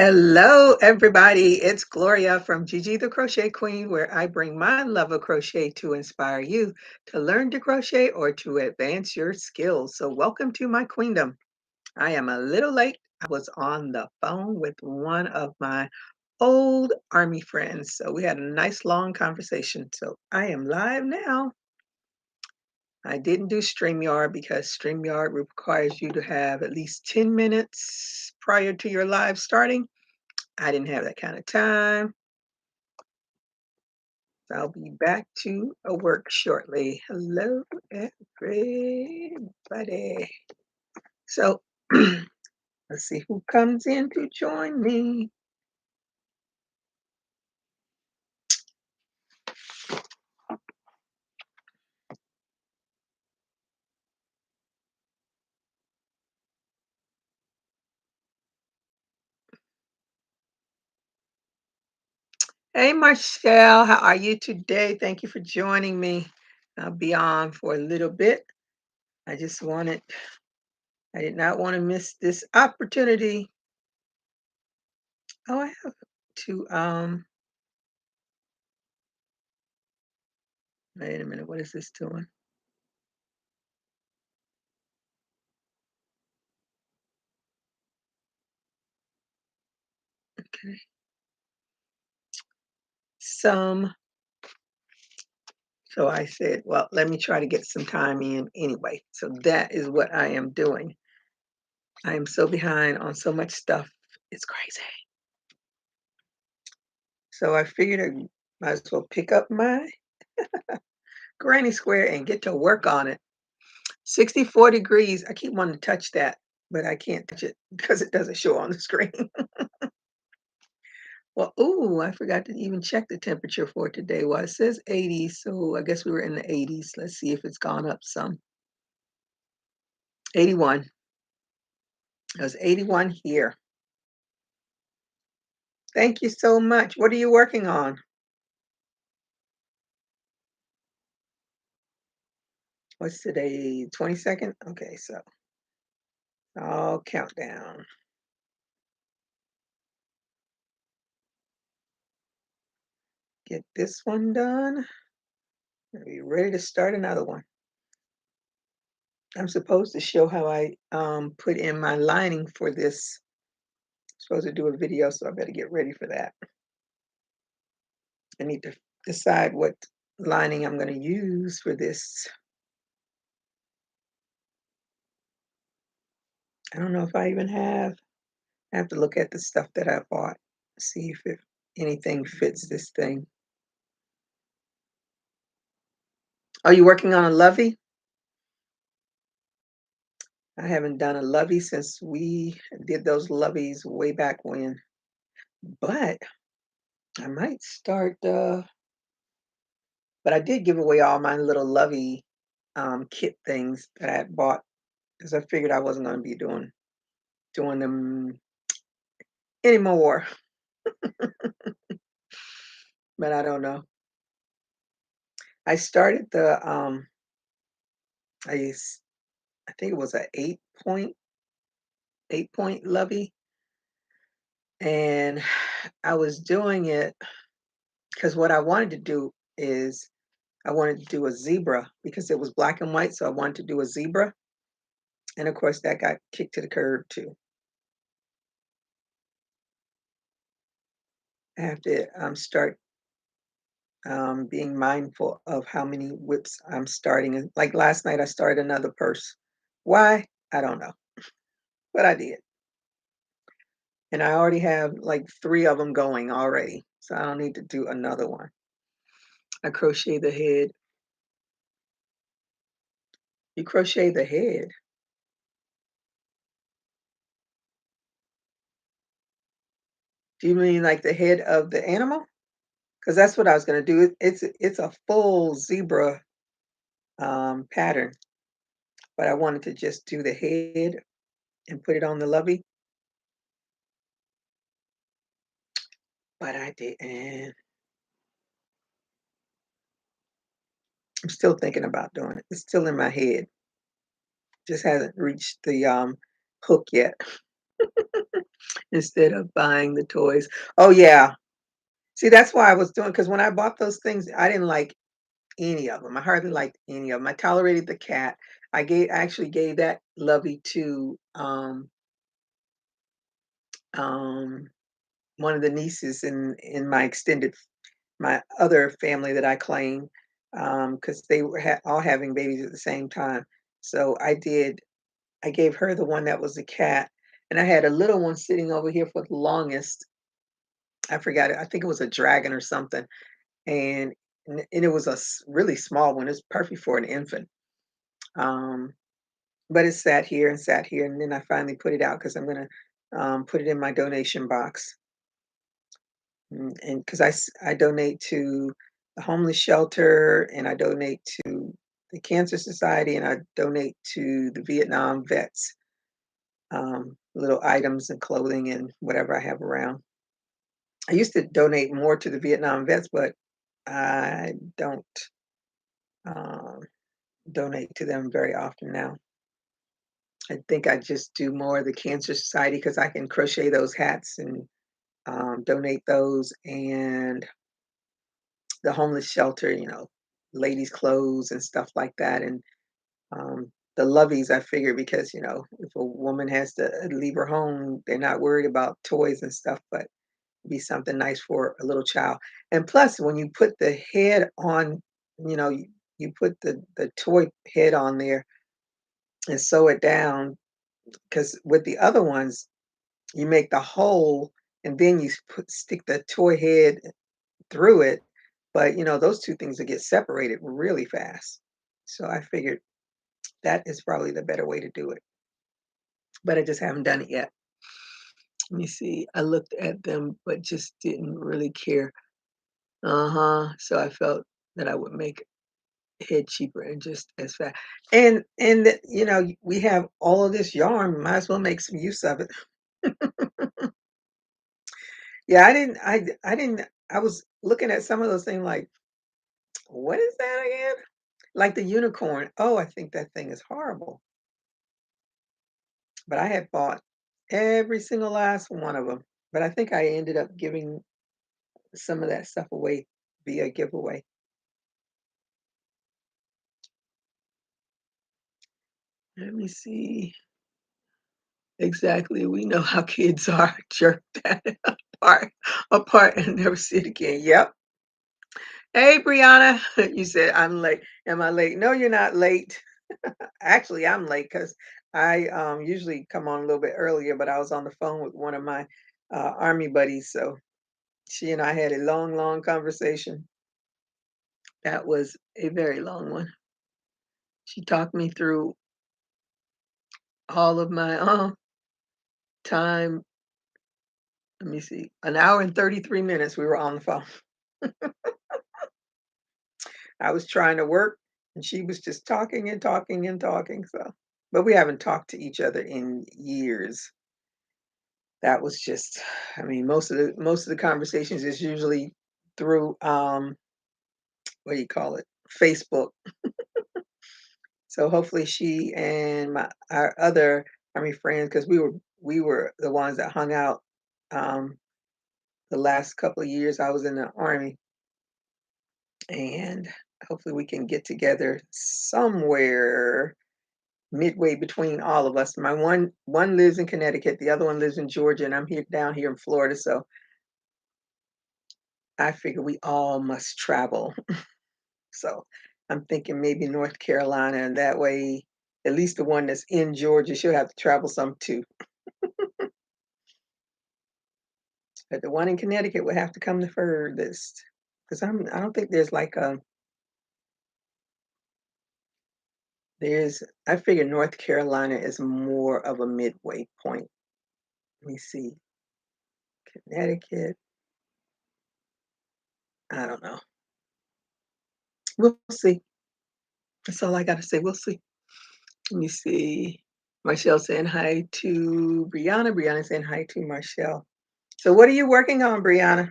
Hello, everybody. It's Gloria from Gigi the Crochet Queen, where I bring my love of crochet to inspire you to learn to crochet or to advance your skills. So, welcome to my queendom. I am a little late. I was on the phone with one of my old army friends. So, we had a nice long conversation. So, I am live now. I didn't do StreamYard because StreamYard requires you to have at least 10 minutes prior to your live starting. I didn't have that kind of time. So I'll be back to work shortly. Hello, everybody. So let's see who comes in to join me. Hey, Marcelle, how are you today? Thank you for joining me. I'll be on for a little bit. I did not want to miss this opportunity. Oh, I have to, wait a minute, what is this doing? Okay. So I said, well, let me try to get some time in anyway. So that is what I am doing. I am so behind on so much stuff. It's crazy. So I figured I might as well pick up my granny square and get to work on it. 64 degrees. I keep wanting to touch that, but I can't touch it because it doesn't show on the screen. Well, ooh, I forgot to even check the temperature for today. Well, it says 80, so I guess we were in the 80s. Let's see if it's gone up some. 81. It was 81 here. Thank you so much. What are you working on? What's today? 22nd? Okay, so I'll count down. Get this one done. And be ready to start another one. I'm supposed to show how I put in my lining for this. I'm supposed to do a video, so I better get ready for that. I need to decide what lining I'm going to use for this. I don't know if I even have. I have to look at the stuff that I bought, see if anything fits this thing. Are you working on a lovey? I haven't done a lovey since we did those loveys way back when, but I might start. But I did give away all my little lovey kit things that I had bought because I figured I wasn't going to be doing them anymore. But I don't know. I started the I think it was a 8 point lovey, and I was doing it because what I wanted to do is I wanted to do a zebra because it was black and white, so I wanted to do a zebra, and of course that got kicked to the curb too. I have to start being mindful of how many whips I'm starting. And like last night, I started another purse. Why? I don't know, but I did. And I already have like 3 of them going already. So I don't need to do another one. I crochet the head. You crochet the head. Do you mean like the head of the animal? Because that's what I was going to do. It's a full zebra pattern, but I wanted to just do the head and put it on the lovey. But I didn't. I'm still thinking about doing it. It's still in my head. Just hasn't reached the hook yet. instead of buying the toys. Oh, yeah. See, that's why I was doing because when I bought those things, I didn't like any of them. I hardly liked any of them. I tolerated the cat. I actually gave that lovey to, um, one of the nieces in my other family that I claim, because they were all having babies at the same time. So I gave her the one that was a cat, and I had a little one sitting over here for the longest. I forgot it. I think it was a dragon or something, and and it was a really small one. It's perfect for an infant. Um, but it sat here, and then I finally put it out because I'm gonna put it in my donation box. And because I donate to the homeless shelter, and I donate to the Cancer Society, and I donate to the Vietnam vets, little items and clothing and whatever I have around. I used to donate more to the Vietnam vets, but I don't um, donate to them very often now. I think I just do more of the Cancer Society because I can crochet those hats and donate those, and the homeless shelter, ladies' clothes and stuff like that. And the loveys, I figure, because if a woman has to leave her home, they're not worried about toys and stuff, but be something nice for a little child. And plus, when you put the head on, you put the toy head on there and sew it down. Because with the other ones, you make the hole and then you stick the toy head through it. But those two things will get separated really fast. So I figured that is probably the better way to do it. But I just haven't done it yet. Let me see. I looked at them, but just didn't really care. Uh-huh. So I felt that I would make head cheaper and just as fast. And we have all of this yarn, might as well make some use of it. Yeah, I didn't I was looking at some of those things like, what is that again? Like the unicorn. Oh, I think that thing is horrible. But I had bought every single last one of them. But I think I ended up giving some of that stuff away via giveaway. Let me see. Exactly. We know how kids are. Jerk that apart and never see it again. Yep. Hey, Brianna. You said I'm late. Am I late? No, you're not late. Actually, I'm late because I usually come on a little bit earlier, but I was on the phone with one of my army buddies. So she and I had a long, long conversation. That was a very long one. She talked me through all of my time. Let me see, an hour and 33 minutes we were on the phone. I was trying to work and she was just talking and talking and talking. So, but we haven't talked to each other in years. That was just, I mean, most of the conversations is usually through what do you call it? Facebook. So hopefully she and our other army friends, because we were the ones that hung out um the last couple of years I was in the army, and hopefully we can get together somewhere midway between all of us. My one lives in Connecticut, the other one lives in Georgia, and I'm here down here in Florida. So I figure we all must travel. So I'm thinking maybe North Carolina, and that way, at least the one that's in Georgia, she'll have to travel some too. But the one in Connecticut would have to come the furthest, because I don't think there's like a there's I figure North Carolina is more of a midway point. Let me see. Connecticut. I don't know. We'll see. That's all I gotta say. We'll see. Let me see. Marshall saying hi to Brianna. Brianna saying hi to Marshall. So what are you working on, Brianna?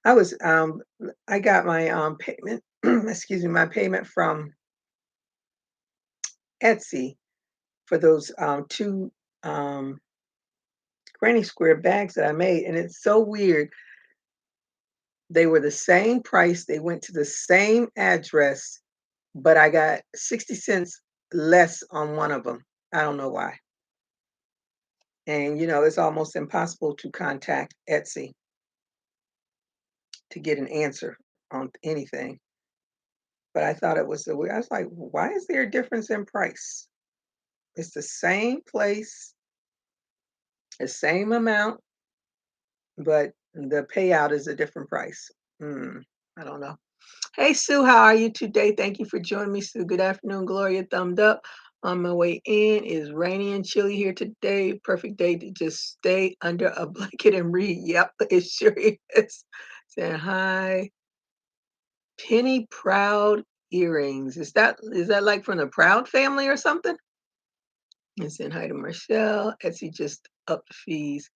I got my payment, excuse me, my payment from Etsy. for those, 2, um, granny square bags that I made, and it's so weird. They were the same price, they went to the same address, but I got 60 cents less on one of them. I don't know why. And, it's almost impossible to contact Etsy to get an answer on anything. But I thought it was so weird. I was like, "Why is there a difference in price? It's the same place, the same amount, but the payout is a different price." Hmm, I don't know. Hey, Sue, how are you today? Thank you for joining me, Sue. Good afternoon, Gloria. Thumbed up. On my way in, it's rainy and chilly here today. Perfect day to just stay under a blanket and read. Yep, it sure is. Saying hi. Penny Proud earrings. Is that like from the Proud family or something? And saying hi to Michelle. Etsy just upped the fees.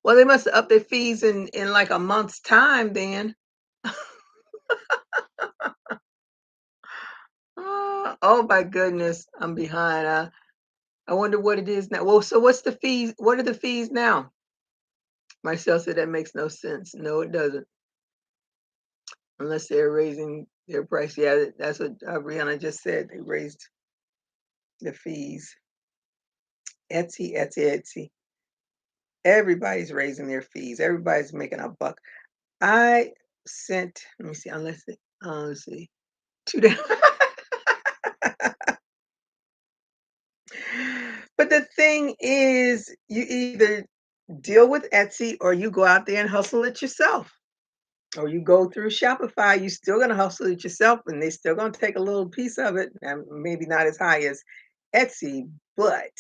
Well, they must have upped their fees in like a month's time then. Oh my goodness, I'm behind. I wonder what it is now. Well, so what's the fees? What are the fees now? Marcel said that makes no sense. No, it doesn't. Unless they're raising their price. Yeah, that's what Brianna just said. They raised the fees. Etsy, Etsy, Etsy. Everybody's raising their fees. Everybody's making a buck. I sent, let me see, let's see, 2 days. But the thing is, you either deal with Etsy or you go out there and hustle it yourself. Or you go through Shopify, you still gonna hustle it yourself and they still gonna take a little piece of it, and maybe not as high as Etsy, but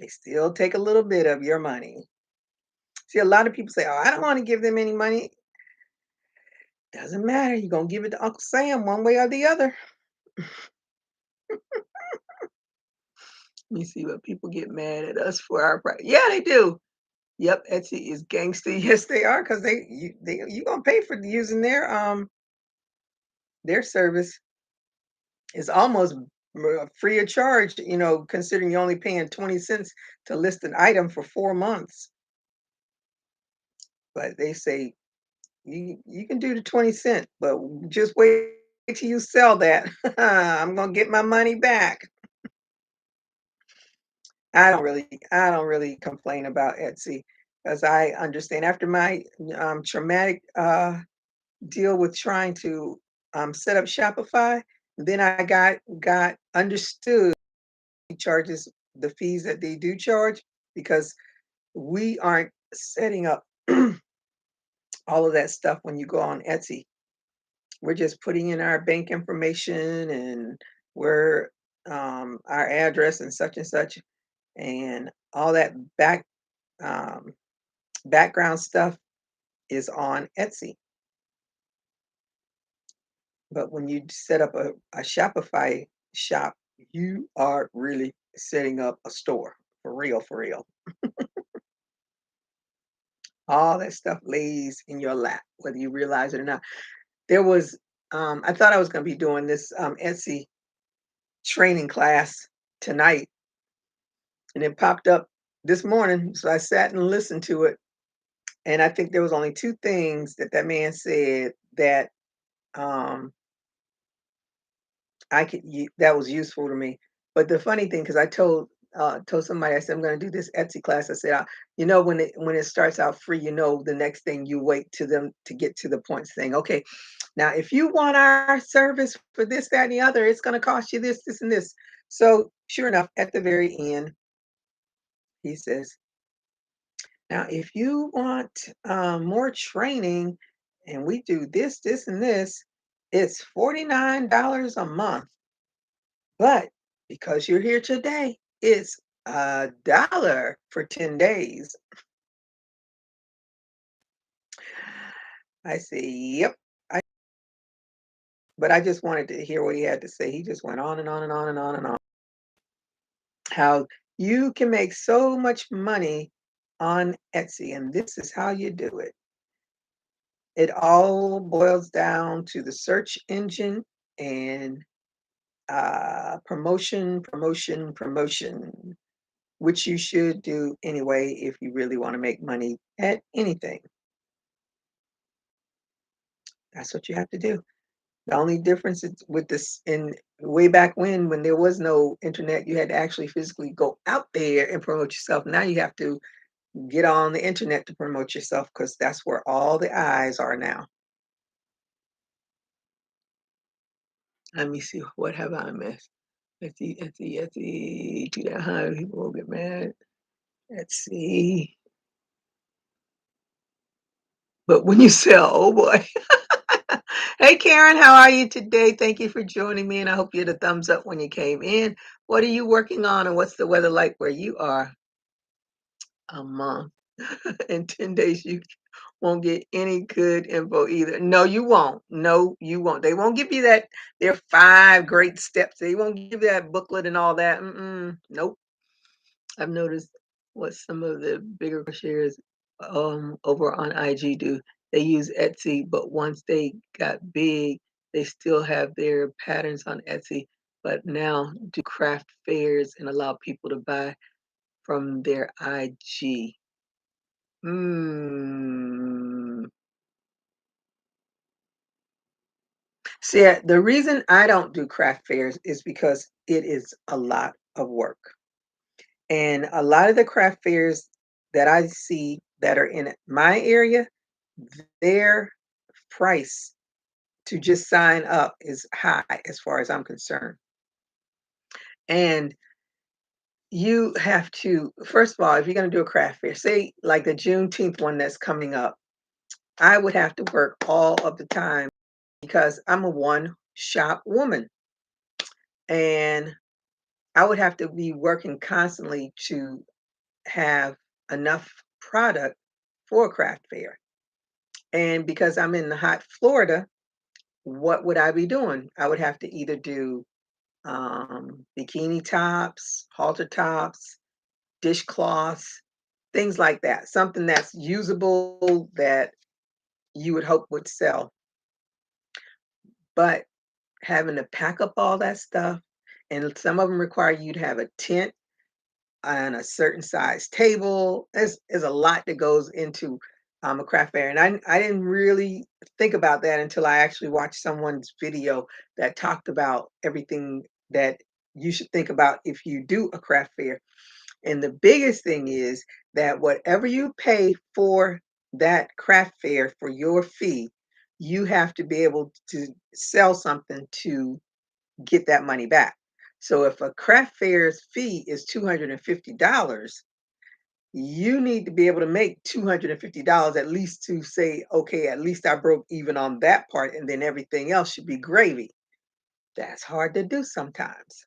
they still take a little bit of your money. See, a lot of people say, "Oh, I don't want to give them any money." Doesn't matter. You're gonna give it to Uncle Sam one way or the other. Let me see what people get mad at us for our price. Yeah, they do. Yep, Etsy is gangster. Yes, they are, because you gonna pay for using their service. It's almost free of charge, considering you're only paying 20 cents to list an item for 4 months. But they say you can do the 20 cent, but just wait till you sell that. I'm gonna get my money back. I don't really complain about Etsy because I understand after my traumatic deal with trying to set up Shopify, then I got understood charges the fees that they do charge because we aren't setting up all of that stuff when you go on Etsy. We're just putting in our bank information and we're our address and such, and all that um, background stuff is on Etsy. But when you set up a Shopify shop, you are really setting up a store for real, for real. All that stuff lays in your lap, whether you realize it or not. There was, I thought I was going to be doing this Etsy training class tonight, and it popped up this morning. So I sat and listened to it, and I think there was only two things that man said that um, that was useful to me. But the funny thing, because I told somebody, I said I'm going to do this Etsy class. I said, when it starts out free, the next thing you wait to them to get to the point saying, okay, now if you want our service for this, that, and the other, it's going to cost you this, this, and this. So sure enough, at the very end, he says, now if you want more training, and we do this, this, and this, it's $49 a month. But because you're here today, it's $1 for 10 days. I say, yep. I, but I just wanted to hear what he had to say. He just went on and on and on and on and on. How you can make so much money on Etsy, and this is how you do it. It all boils down to the search engine and promotion, promotion, promotion, which you should do anyway if you really want to make money at anything. That's what you have to do. The only difference is with this in way back when there was no internet, you had to actually physically go out there and promote yourself. Now you have to get on the internet to promote yourself because that's where all the eyes are now. Let me see, what have I missed? Let's see. Do that, huh? People will get mad. Let's see. But when you sell, oh boy. Hey Karen, how are you today? Thank you for joining me, and I hope you had a thumbs up when you came in. What are you working on, and what's the weather like where you are? A month. In 10 days, you won't get any good info either. No, you won't. No, you won't. They won't give you that. There are 5 great steps. They won't give you that booklet and all that. Nope. I've noticed what some of the bigger crocheters over on IG do. They use Etsy, but once they got big, they still have their patterns on Etsy, but now do craft fairs and allow people to buy from their IG. Mm. See, the reason I don't do craft fairs is because it is a lot of work. And a lot of the craft fairs that I see that are in my area, their price to just sign up is high as far as I'm concerned. And you have to, first of all, if you're going to do a craft fair, say like the Juneteenth one that's coming up, I would have to work all of the time because I'm a one shop woman. And I would have to be working constantly to have enough product for a craft fair. And because I'm in the hot Florida, what would I be doing? I would have to either do bikini tops, halter tops, dishcloths, things like that. Something that's usable that you would hope would sell. But having to pack up all that stuff, and some of them require you to have a tent and a certain size table. There's a lot that goes into a craft fair, and I didn't really think about that until I actually watched someone's video that talked about everything that you should think about if you do a craft fair. And the biggest thing is that whatever you pay for that craft fair for your fee, you have to be able to sell something to get that money back. So if a craft fair's fee is $250, you need to be able to make $250 at least to say, okay, at least I broke even on that part, and then everything else should be gravy. That's hard to do sometimes.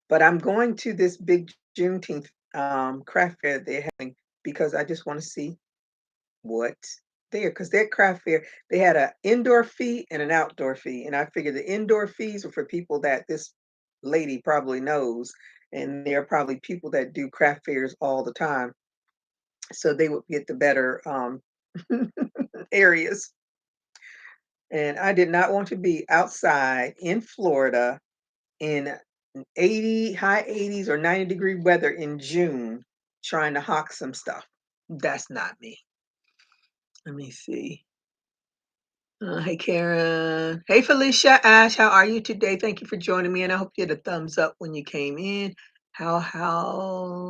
But I'm going to this big Juneteenth craft fair they're having because I just want to see what's there. Because their craft fair, they had an indoor fee and an outdoor fee. And I figured the indoor fees were for people that this lady probably knows. And there are probably people that do craft fairs all the time. So they would get the better areas. And I did not want to be outside in Florida in 80, high 80s or 90-degree weather in June trying to hawk some stuff. That's not me. Let me see. Hey, Karen. Hey, Felicia. Ash, how are you today? Thank you for joining me, and I hope you had a thumbs up when you came in. How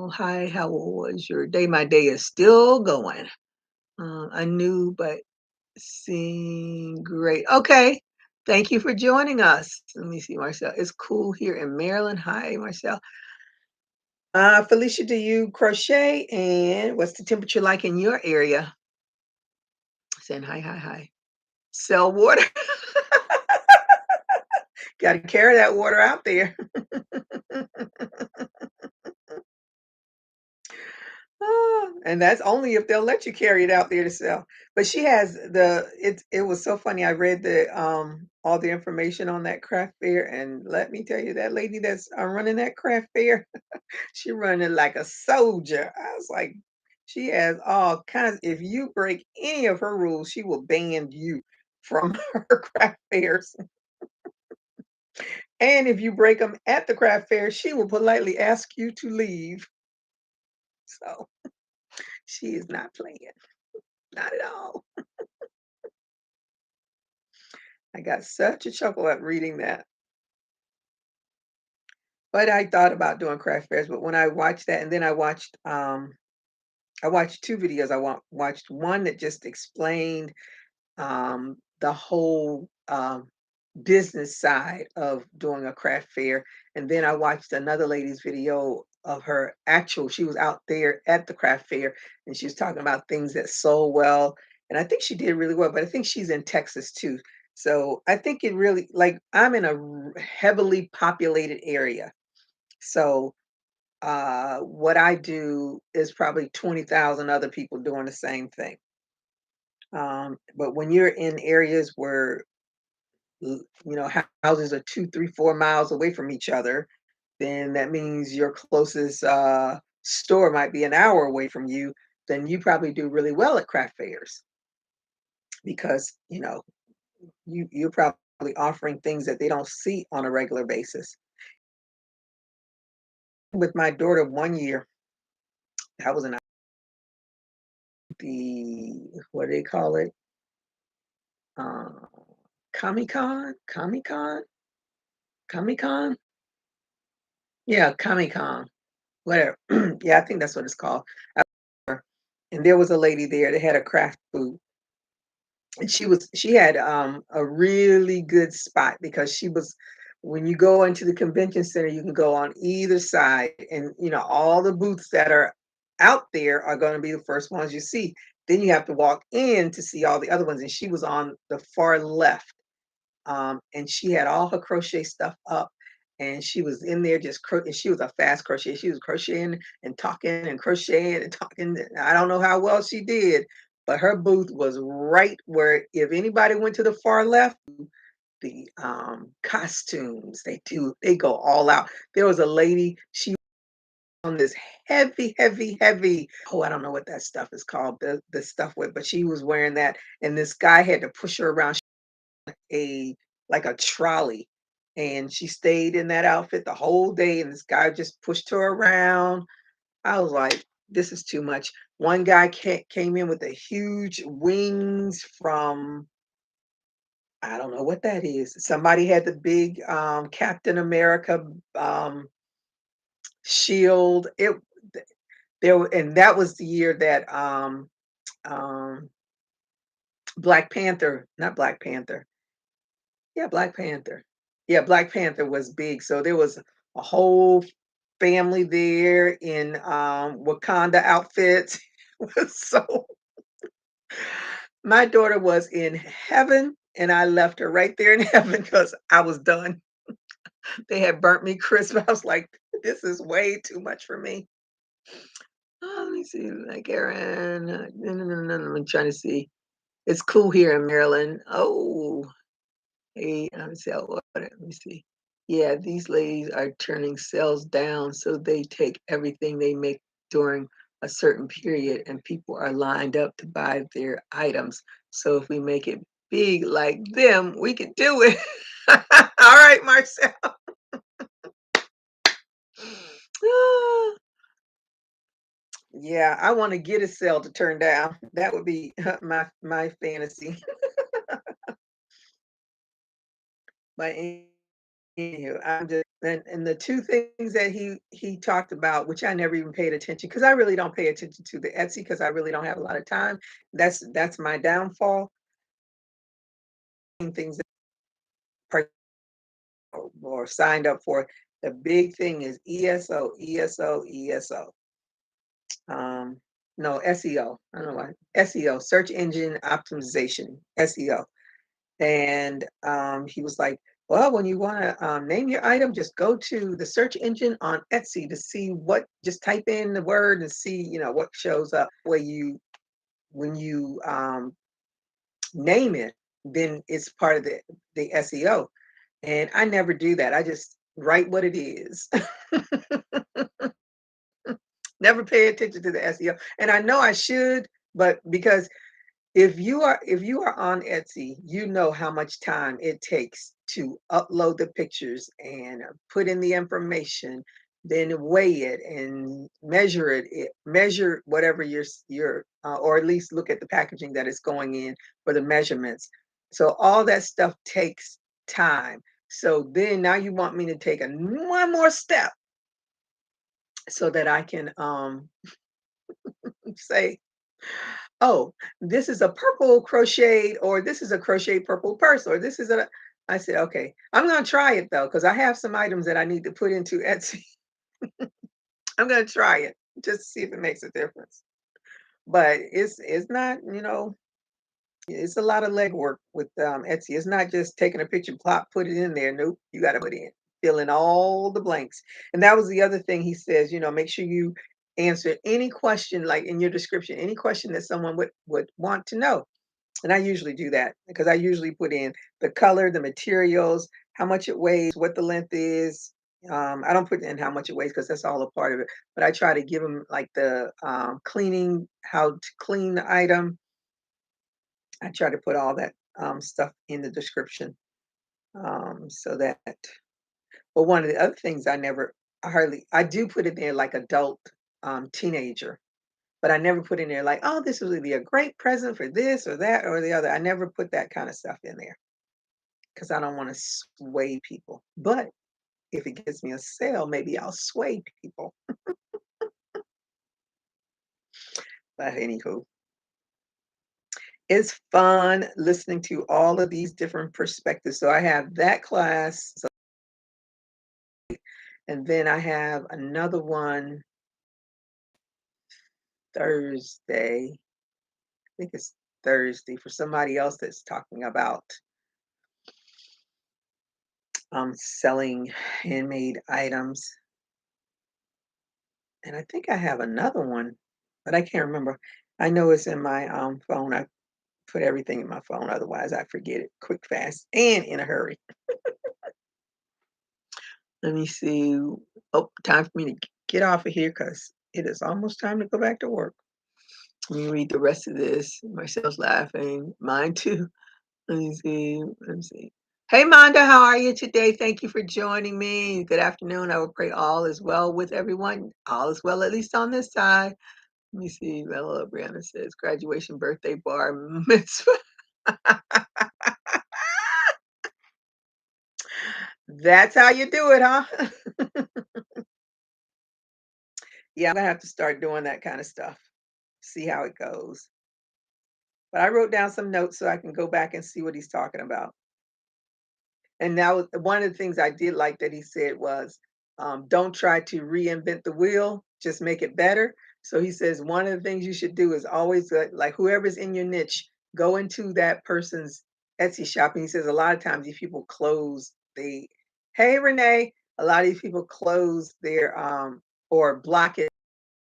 was your day? My day is still going. I knew, but seeing great. Okay. Thank you for joining us. Let me see, Marcel. It's cool here in Maryland. Hi, Marcel. Felicia, do you crochet? And what's the temperature like in your area? Saying hi, hi, hi. Sell water. Got to carry that water out there. And that's only if they'll let you carry it out there to sell. But she has it was so funny. I read the all the information on that craft fair, and let me tell you, that lady that's running that craft fair, she running like a soldier. I was like, she has all kinds. If you break any of her rules, she will ban you from her craft fairs. And if you break them at the craft fair, she will politely ask you to leave. So she is not playing, not at all. I got such a chuckle at reading that. But I thought about doing craft fairs, but when I watched that, and then I watched 2 videos. Watched one that just explained the whole business side of doing a craft fair. And then I watched another lady's video of her actual, she was out there at the craft fair and she was talking about things that sold well. And I think she did really well, but I think she's in Texas too. So I think it really, like, I'm in a heavily populated area. So what I do is probably 20,000 other people doing the same thing. But when you're in areas where houses are 2, 3, 4 miles away from each other, then that means your closest store might be an hour away from you. Then you probably do really well at craft fairs because you're probably offering things that they don't see on a regular basis. With my daughter, 1 year, that was in the what do they call it? Uh, Comic Con, Comic Con, yeah, Comic Con, whatever. Yeah, I think that's what it's called. And there was a lady there that had a craft booth, and she had a really good spot because she was when you go into the convention center, you can go on either side, and all the booths that are out there are going to be the first ones you see. Then you have to walk in to see all the other ones, and she was on the far left. And she had all her crochet stuff up, and she was in there just and she was a fast crochet. She was crocheting and talking and crocheting and talking. I don't know how well she did, but her booth was right where if anybody went to the far left, the costumes they go all out. There was a lady, she on this heavy, oh, I don't know what that stuff is called, the stuff with, but she was wearing that, and this guy had to push her around a like a trolley, and she stayed in that outfit the whole day, and this guy just pushed her around. I was like, this is too much. One guy came in with a huge wings from, I don't know what that is. Somebody had the big Captain America um shield. And that was the year that um Black Panther, not Black Panther, yeah, Black Panther. Yeah, Black Panther was big, so there was a whole family there in, Wakanda outfits. It was so my daughter was in heaven, and I left her right there in heaven because I was done. They had burnt me crisp. I was like, "This is way too much for me." Let me see, like, Aaron, no, no, no, no, no, I'm trying to see. It's cool here in Maryland. Oh. Hey, sell order. Let me see. Yeah, these ladies are turning sales down, so they take everything they make during a certain period, and people are lined up to buy their items. So if we make it big like them, we can do it. All right, Marcel. Yeah, I want to get a sale to turn down. That would be my fantasy. But anywho, I'm just and the 2 things that he talked about, which I never even paid attention because I really don't pay attention to the Etsy because I really don't have a lot of time. That's my downfall. Things that per or signed up for. The big thing is ESO, ESO, ESO. Um, no, SEO. I don't know why. SEO, search engine optimization, SEO. And he was like, well, when you want to name your item, just go to the search engine on Etsy to see what, just type in the word and see, what shows up. Where when you name it, then it's part of the SEO. And I never do that. I just write what it is. Never pay attention to the SEO. And I know I should, but because if you are on Etsy, you know how much time it takes to upload the pictures and put in the information, then weigh it and measure whatever or at least look at the packaging that it's going in for the measurements. So all that stuff takes time. So then now you want me to take one more step so that I can say, oh, this is a purple crocheted, or this is a crochet purple purse, or this is a. I said, okay, I'm gonna try it though, because I have some items that I need to put into Etsy. I'm gonna try it just to see if it makes a difference. But it's not, it's a lot of legwork with Etsy. It's not just taking a picture, plop, put it in there. Nope, you got to put in, fill in all the blanks. And that was the other thing he says. Make sure you answer any question, like in your description, any question that someone would want to know. And I usually do that because I usually put in the color, the materials, how much it weighs, what the length is. I don't put in how much it weighs because that's all a part of it. But I try to give them like the cleaning, how to clean the item. I try to put all that stuff in the description, so that. But one of the other things I do put in there like adult, teenager, but I never put in there like, oh, this would be a great present for this or that or the other. I never put that kind of stuff in there because I don't want to sway people. But if it gives me a sale, maybe I'll sway people. But anywho, it's fun listening to all of these different perspectives. So I have that class. And then I have another one Thursday. I think it's Thursday for somebody else that's talking about selling handmade items. And I think I have another one, but I can't remember. I know it's in my phone. I put everything in my phone, otherwise I forget it quick, fast, and in a hurry. Let me see. Oh, time for me to get off of here because it is almost time to go back to work. Let me read the rest of this. Marcel's laughing. Mine too. Let me see. Let me see. Hey, Monda, how are you today? Thank you for joining me. Good afternoon. I will pray all is well with everyone. All is well, at least on this side. Let me see. Bella Brianna says graduation, birthday, bar mitzvah. That's how you do it, huh? Yeah, I'm gonna have to start doing that kind of stuff. See how it goes. But I wrote down some notes so I can go back and see what he's talking about. And now one of the things I did like that he said was, don't try to reinvent the wheel, just make it better. So he says one of the things you should do is always like whoever's in your niche, go into that person's Etsy shop. And he says a lot of times these people close the, hey Renee, a lot of these people close their or block it,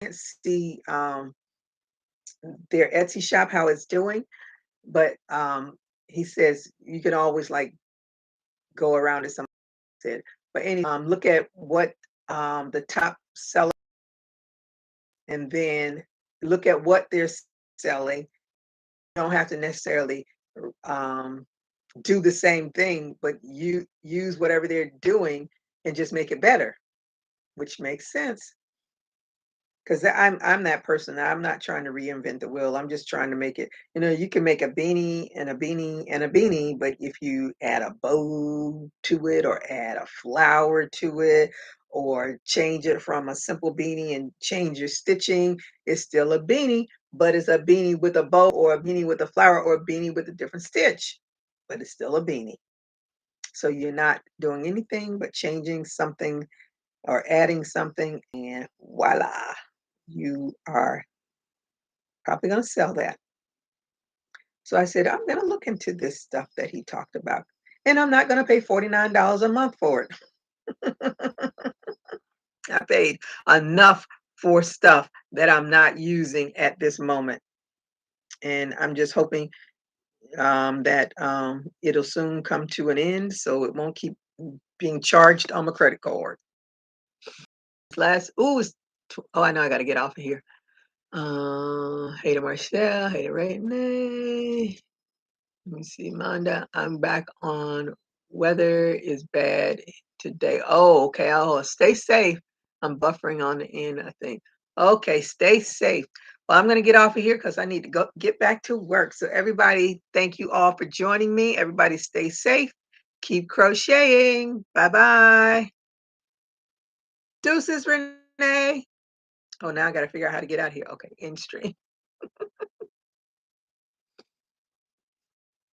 can't see their Etsy shop how it's doing. But he says you can always like go around to some said. But anyway, look at what the top seller, and then look at what they're selling. You don't have to necessarily um, do the same thing, but you use whatever they're doing and just make it better, which makes sense. Because I'm that person. I'm not trying to reinvent the wheel. I'm just trying to make it. You can make a beanie and a beanie and a beanie, but if you add a bow to it, or add a flower to it, or change it from a simple beanie and change your stitching, it's still a beanie, but it's a beanie with a bow, or a beanie with a flower, or a beanie with a different stitch, but it's still a beanie. So you're not doing anything but changing something or adding something, and voila, you are probably going to sell that. So I said, I'm going to look into this stuff that he talked about, and I'm not going to pay $49 a month for it. I paid enough for stuff that I'm not using at this moment. And I'm just hoping that it'll soon come to an end so it won't keep being charged on my credit card. Oh, I know I got to get off of here. Hey to Marcel, hey to Renee. Let me see, Manda. I'm back on Weather is bad today. Oh, okay. Oh, stay safe. I'm buffering on the end, I think. Okay, stay safe. Well, I'm going to get off of here because I need to go get back to work. So, everybody, thank you all for joining me. Everybody, stay safe. Keep crocheting. Bye bye. Deuces, Renee. Oh, now I got to figure out how to get out of here. Okay, end stream.